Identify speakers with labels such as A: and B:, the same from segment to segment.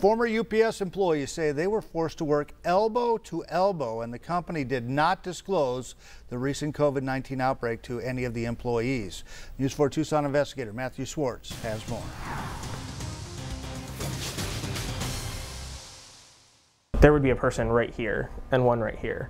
A: Former UPS employees say they were forced to work elbow to elbow, and the company did not disclose the recent COVID-19 outbreak to any of the employees. News 4 Tucson investigator Matthew Schwartz has more.
B: There would be a person right here and one right here.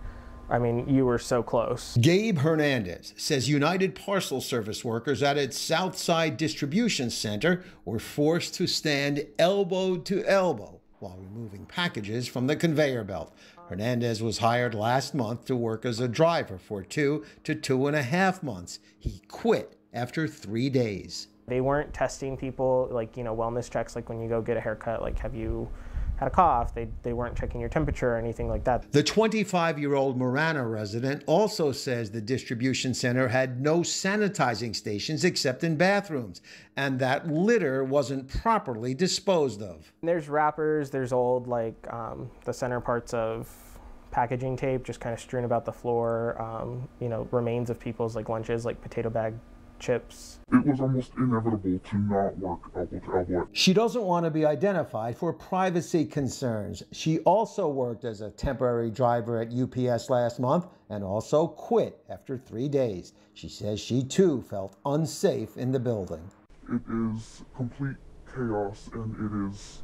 B: I mean, you were so close.
C: Gabe Hernandez says United Parcel Service workers at its Southside Distribution Center were forced to stand elbow to elbow while removing packages from the conveyor belt. Hernandez was hired last month to work as a driver for 2 to 2.5 months. He quit after 3 days.
B: They weren't testing people like, wellness checks, like when you go get a haircut, like have you had a cough. They weren't checking your temperature or anything like that.
C: The 25-year-old Marana resident also says the distribution center had no sanitizing stations except in bathrooms, and that litter wasn't properly disposed of.
B: There's wrappers, there's old the center parts of packaging tape just kind of strewn about the floor, remains of people's lunches, like potato bag chips.
D: It was almost inevitable to not work elbow to elbow.
C: She doesn't want to be identified for privacy concerns. She also worked as a temporary driver at UPS last month and also quit after 3 days. She says she too felt unsafe in the building.
D: It is complete chaos, and it is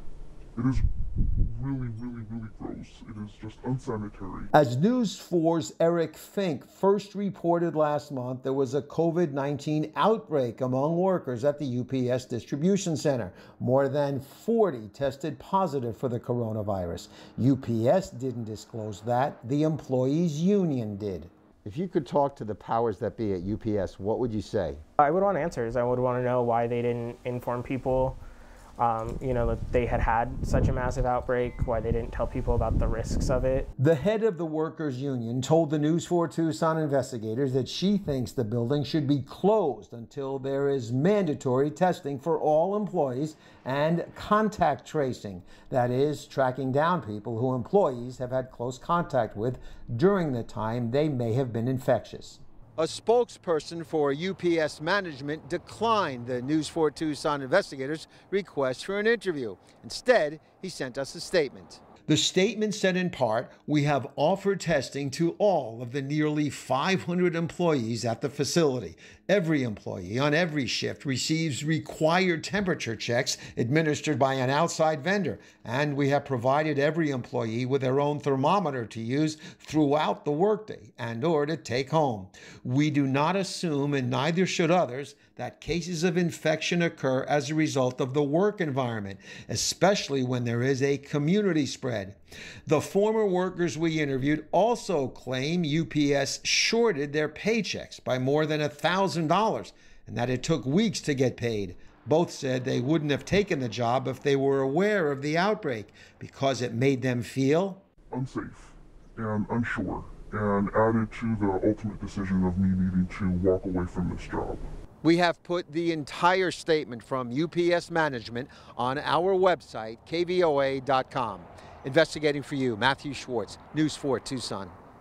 D: really, really, really gross. It is just unsanitary.
C: As News 4's Eric Fink first reported last month, there was a COVID-19 outbreak among workers at the UPS distribution center. More than 40 tested positive for the coronavirus. UPS didn't disclose that. The employees' union did.
E: If you could talk to the powers that be at UPS, what would you say?
B: I would want answers. I would want to know why they didn't inform people that they had such a massive outbreak, why they didn't tell people about the risks of it.
C: The head of the workers' union told the News 4 Tucson investigators that she thinks the building should be closed until there is mandatory testing for all employees and contact tracing. That is, tracking down people who employees have had close contact with during the time they may have been infectious.
E: A spokesperson for UPS management declined the News 4 Tucson investigators' request for an interview. Instead, he sent us a statement.
C: The statement said in part, "We have offered testing to all of the nearly 500 employees at the facility. Every employee on every shift receives required temperature checks administered by an outside vendor, and we have provided every employee with their own thermometer to use throughout the workday and/or to take home. We do not assume, and neither should others, that cases of infection occur as a result of the work environment, especially when there is a community spread." The former workers we interviewed also claim UPS shorted their paychecks by more than $1,000 and that it took weeks to get paid. Both said they wouldn't have taken the job if they were aware of the outbreak because it made them feel
D: unsafe and unsure, and added to the ultimate decision of me needing to walk away from this job.
E: We have put the entire statement from UPS management on our website, KVOA.com. Investigating for you, Matthew Schwartz, News 4 Tucson.